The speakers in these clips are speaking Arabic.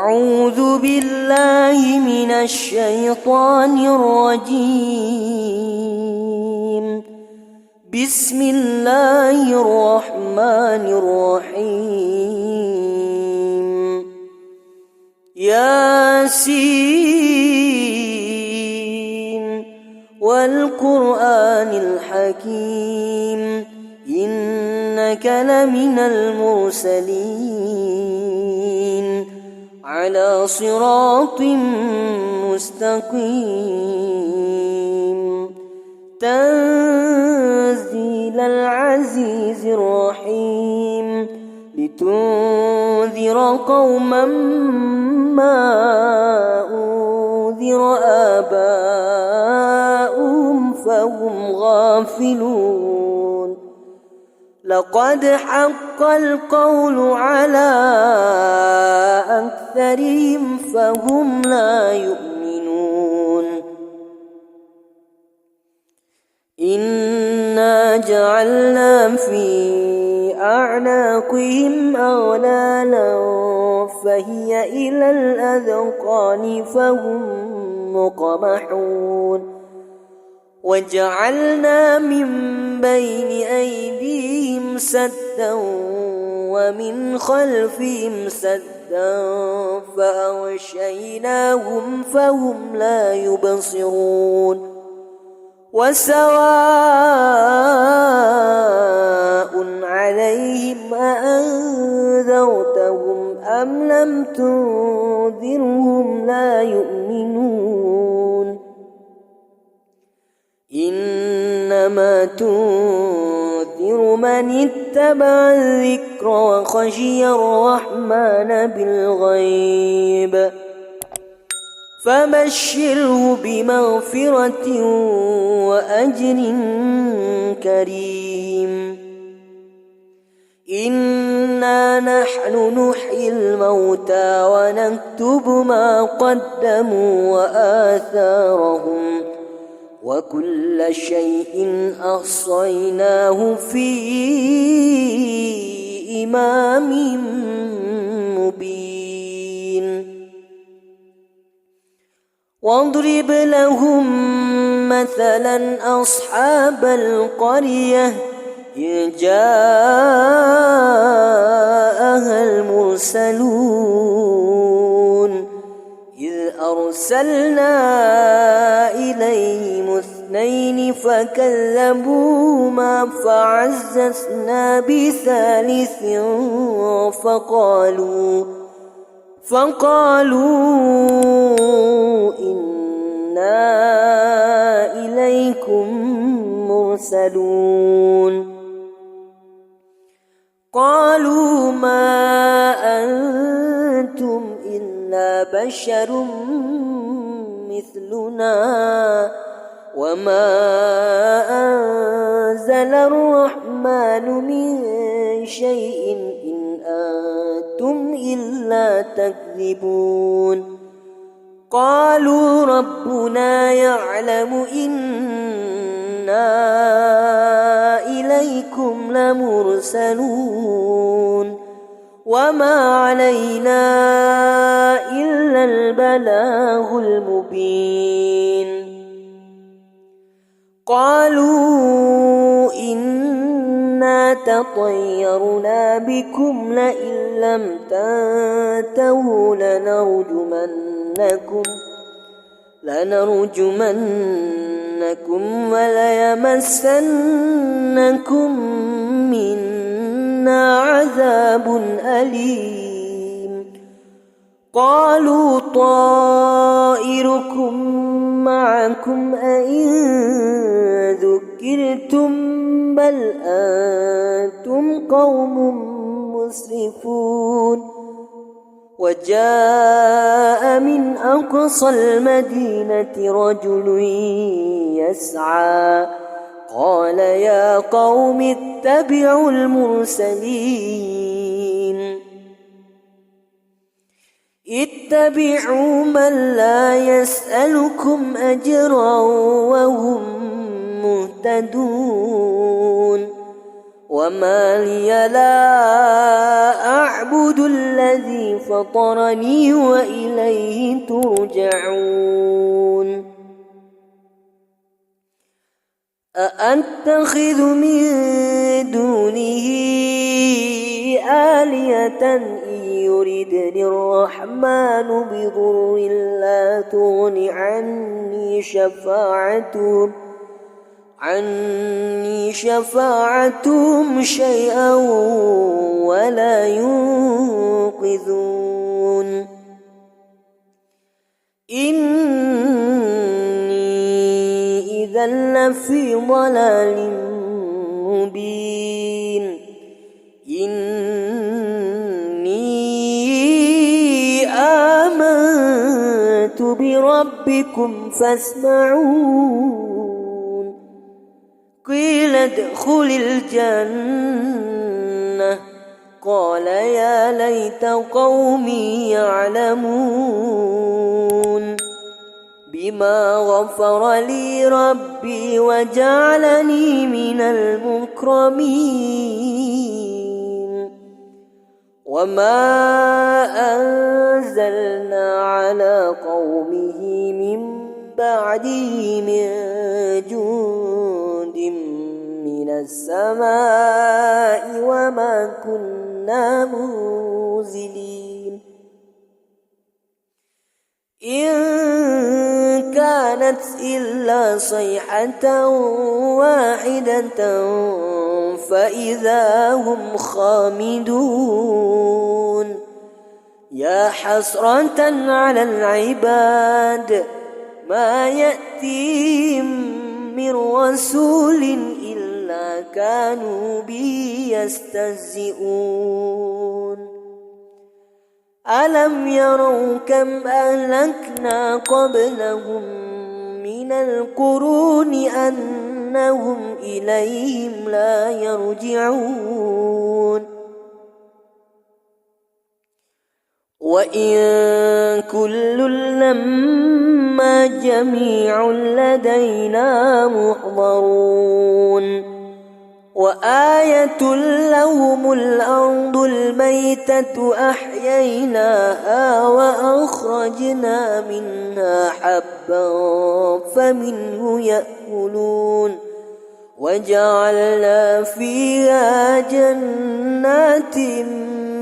أعوذ بالله من الشيطان الرجيم. بسم الله الرحمن الرحيم. ياسين والقرآن الحكيم إنك لمن المرسلين على صراط مستقيم تنزيل العزيز الرحيم لتنذر قوما ما أنذر آباؤهم فهم غافلون. لقد حق القول على أكثرهم فهم لا يؤمنون. إنا جعلنا في أعناقهم أغلالا فهي إلى الأذقان فهم مقمحون. وجعلنا من بين أيديهم سدا ومن خلفهم سدا فأغشيناهم فهم لا يبصرون. وسواء عليهم أأنذرتهم أم لم تنذرهم لا يؤمنون. إنما تنذر من اتبع الذكر وخشي الرحمن بالغيب فبشره بمغفرة وأجر كريم. إنا نحن نحيي الموتى ونكتب ما قدموا وآثارهم وكل شيء أحصيناه في إمام مبين. واضرب لهم مثلا أصحاب القرية إذ جاءها المرسلون إذ أرسلنا إليهم اثنين فكذبوهما فعززنا بثالث فقالوا إنا إليكم مرسلون. قالوا ما أنتم إلا بشر مثلنا وما أنزل الرحمن من شيء إن أنتم إلا تكذبون. قالوا ربنا يعلم إنا إليكم لمرسلون وما علينا إلا البلاغ المبين. قالوا إنا تطيرنا بكم لئن لم تنتهوا لنرجمنكم وليمسنكم منا عذاب أليم. قالوا طائركم معكم أئن ذكرتم بل أنتم قوم مسرفون. وجاء من أقصى المدينة رجل يسعى قال يا قوم اتبعوا المرسلين اتبعوا من لا يسألكم أجرا وهم مهتدون. وما لي لا أعبد الذي فطرني وإليه ترجعون أأتخذ من دونه آلهة إن يردني الرحمن بضر لا تغن عني شفاعتهم شيئا ولا ينقذون إني إذا لفي ضلال مبين إني آمنت بربكم فاسمعون قيل ادخل الجنة قال يا ليت قومي يعلمون بما غفر لي ربي وجعلني من المكرمين وما أنزلنا على قومه من بعده من جند من السماء وما كنا منزلين إن كانت إلا صيحة واحدة فإذا هم خامدون يا حسرة على العباد ما يأتيهم من رسول إلا كانوا به يستهزئون ألم يروا كم أهلكنا قبلهم من القرون أنهم إليهم لا يرجعون وإن كل لما جميع لدينا محضرون وآية لهم الأرض الميتة أحييناها وأخرجنا منها حبا فمنه يأكلون وجعلنا فيها جنات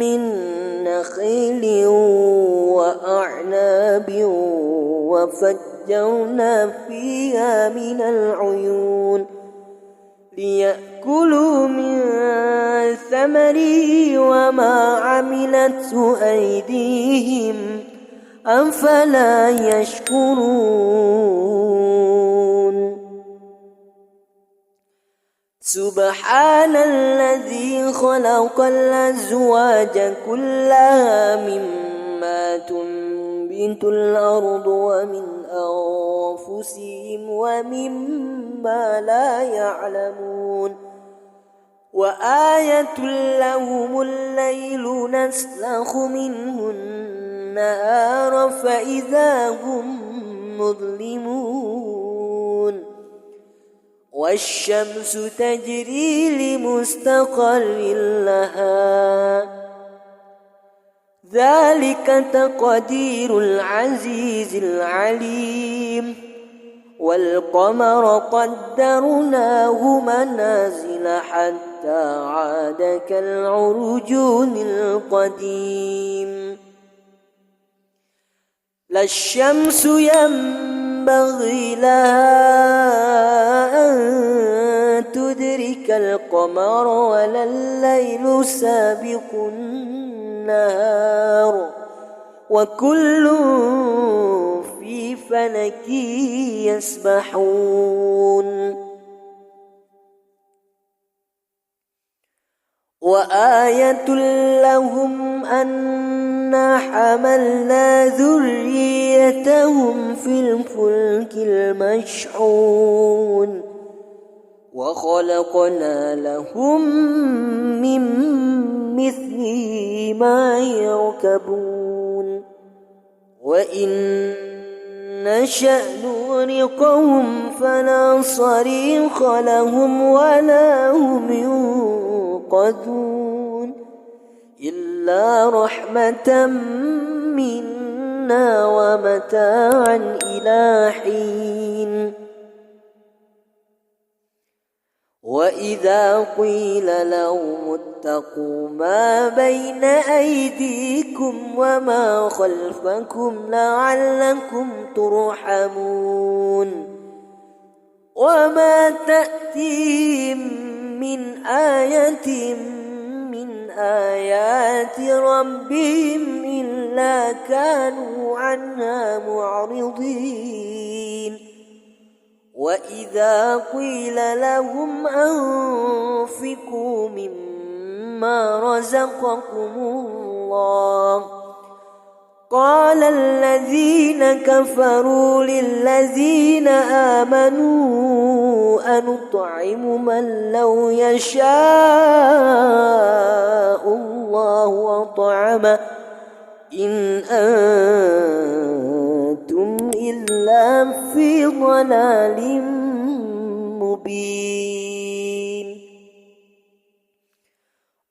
من نخيل وأعناب وفجرنا فيها من العيون ليأكلوا من ثمره وما عملته أيديهم أفلا يشكرون سبحان الذي خلق الأزواج كلها مما تنبت الأرض ومن أنفسهم ومما لا يعلمون وآية لهم الليل نسلخ منه النهار فإذا هم مظلمون والشمس تجري لمستقر لها ذلك تقدير العزيز العليم والقمر قدرناه منازل حتى عاد كالعرجون القديم لا الشمس ينبغي لها أن تدرك القمر ولا الليل سابق النهار وكل في فلك يسبحون وآية لهم أنا حملنا ذريتهم في الفلك المشحون وخلقنا لهم من مثله ما يركبون وإن نشأ نغرقهم فلا صريخ لهم ولا هم ينقذون يوقظون إلا رحمة منا ومتاعا إلى حين وإذا قيل لهم اتقوا ما بين أيديكم وما خلفكم لعلكم ترحمون وما تأتيهم من آية من آيات ربهم إلا كانوا عنها معرضين وإذا قيل لهم أنفقوا مما رزقكم الله قال الذين كفروا للذين آمنوا أنطعم من لو يشاء الله أطعمه إن أنتم إلا في ضلال مبين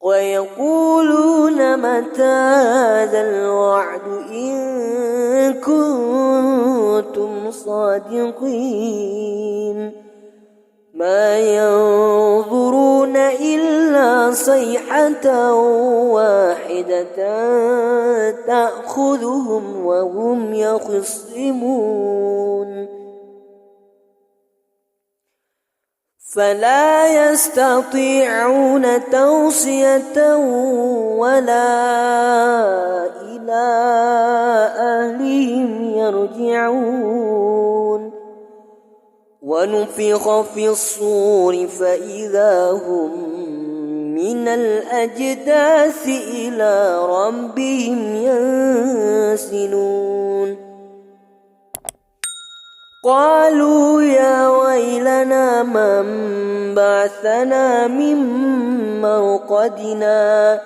ويقولون متى هذا الوعد إن كنتم صادقين ما ينظرون إلا صيحة واحدة تأخذهم وهم يخصمون فلا يستطيعون توصية ولا إلى أهلهم يرجعون ونفخ في الصور فإذا هم من الأجداث إلى ربهم ينسلون قالوا يا ويلنا من بعثنا من مرقدنا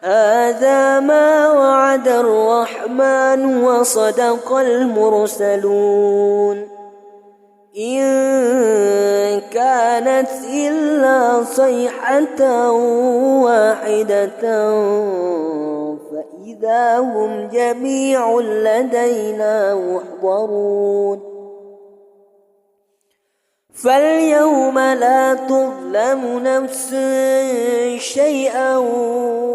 هذا ما وعد الرحمن وصدق المرسلون إن كانت إلا صيحة واحدة فإذا هم جميع لدينا محضرون فاليوم لا تظلم نفس شيئا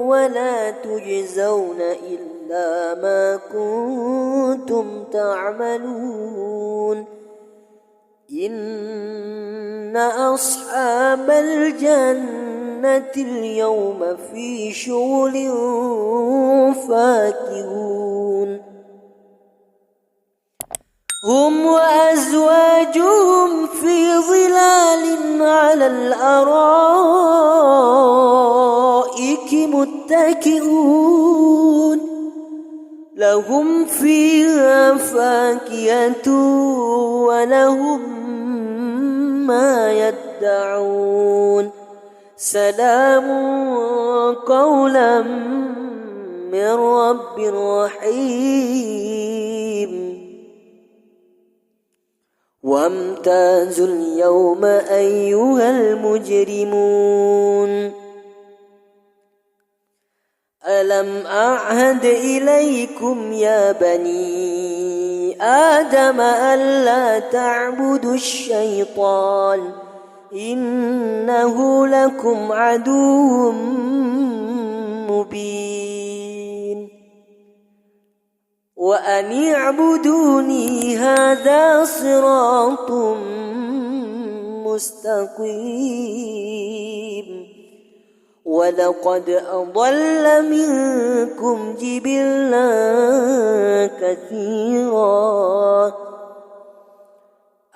ولا تجزون إلا ما كنتم تعملون إن أصحاب الجنة اليوم في شغل فاكهون هم وأزواجهم في ظلال على الأرائك متكئون لهم فيها فاكهة ولهم ما يدعون سلام قولا من رب رحيم وامتازوا اليوم أيها المجرمون ألم أعهد إليكم يا بني آدم ألا تعبدوا الشيطان إنه لكم عدو مبين وأن اعبدوني هذا صراط مستقيم ولقد أضل منكم جبلا كثيرا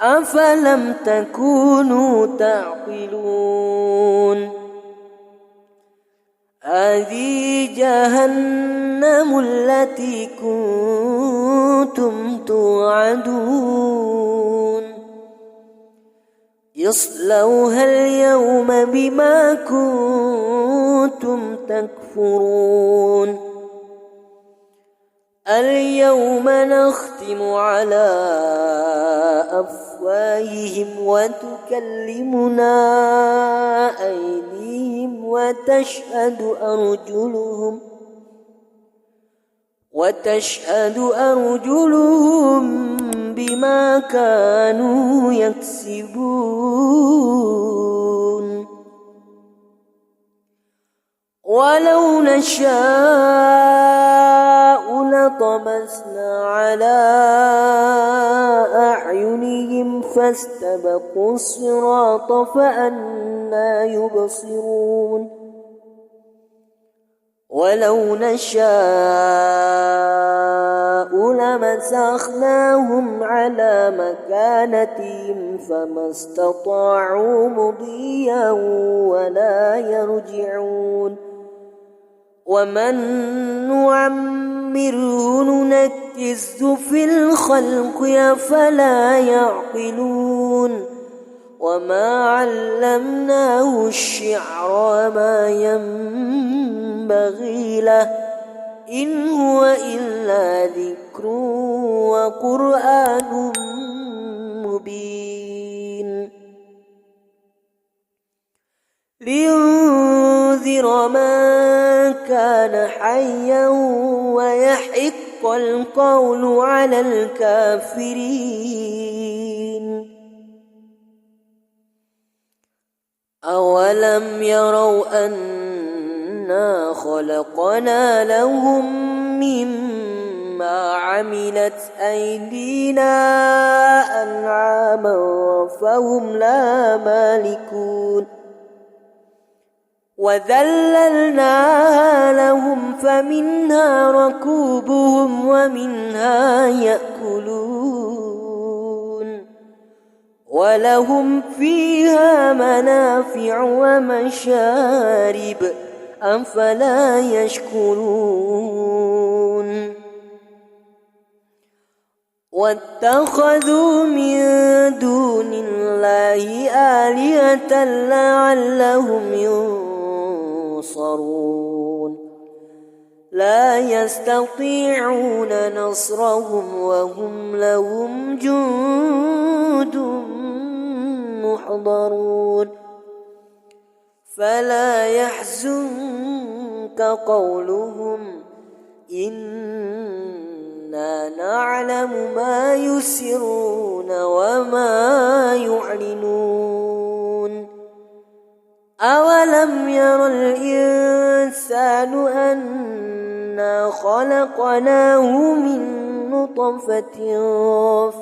أفلم تكونوا تعقلون هذه جهنم التي كنتم توعدون اصلوها اليوم بما كنتم تكفرون اليوم نختم على أفواههم وتكلمنا أيديهم وتشهد أرجلهم بما كانوا يكسبون ولو نشاء لطمسنا على أعينهم فاستبقوا الصراط فأنى يبصرون ولو نشاء لمسخناهم على مكانتهم فما استطاعوا مضيا ولا يرجعون ومن نعمره ننكسه في الخلق أفلا يعقلون وما علمناه الشعر وما ينبغي له إن هو إلا ذكر وقرآن مبين لينذر من كان حيا ويحق القول على الكافرين أولم يروا أنا خلقنا لهم مما عملت أيدينا أنعاما فهم لا مالكون وذللناها لهم فمنها ركوبهم ومنها يأكلون ولهم فيها منافع ومشارب أفلا يشكرون واتخذوا من دون الله آلهة لعلهم ينصرون لا يستطيعون نصرهم وهم لهم جند محضرون فلا يحزنك قولهم إنا نعلم ما يسرون وما يعلنون أولم ير الإنسان أنا خلقناه من نطفة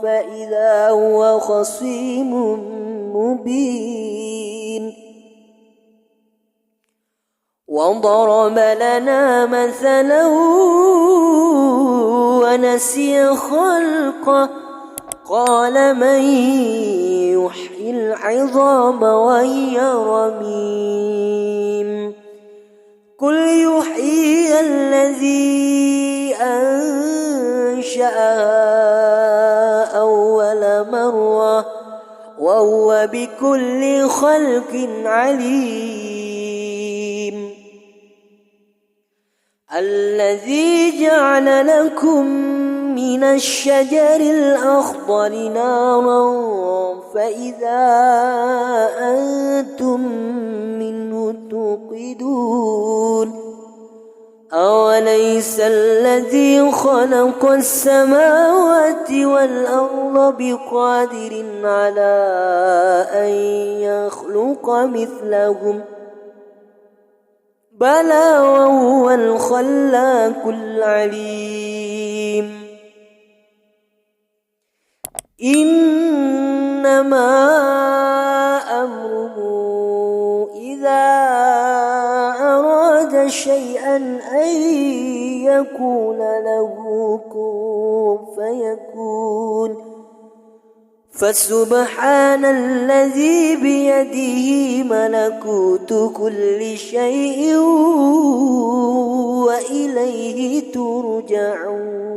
فإذا هو خصيم مبين وضرب لنا مثلا ونسي خلقه قال من يحيي العظام وهي رميم قل يحيي الذي أنشأها أول مرة وهو بكل خلق عليم الذي جعل لكم من الشجر الأخضر نارا فإذا أنتم منه توقدون أوليس الذي خلق السماوات والأرض بقادر على أن يخلق مثلهم بلى وهو الخلاق العليم إنما أمره إذا أراد شيئا أن يكون له كن فيكون فسبحان الذي بيده ملكوت كل شيء وإليه ترجعون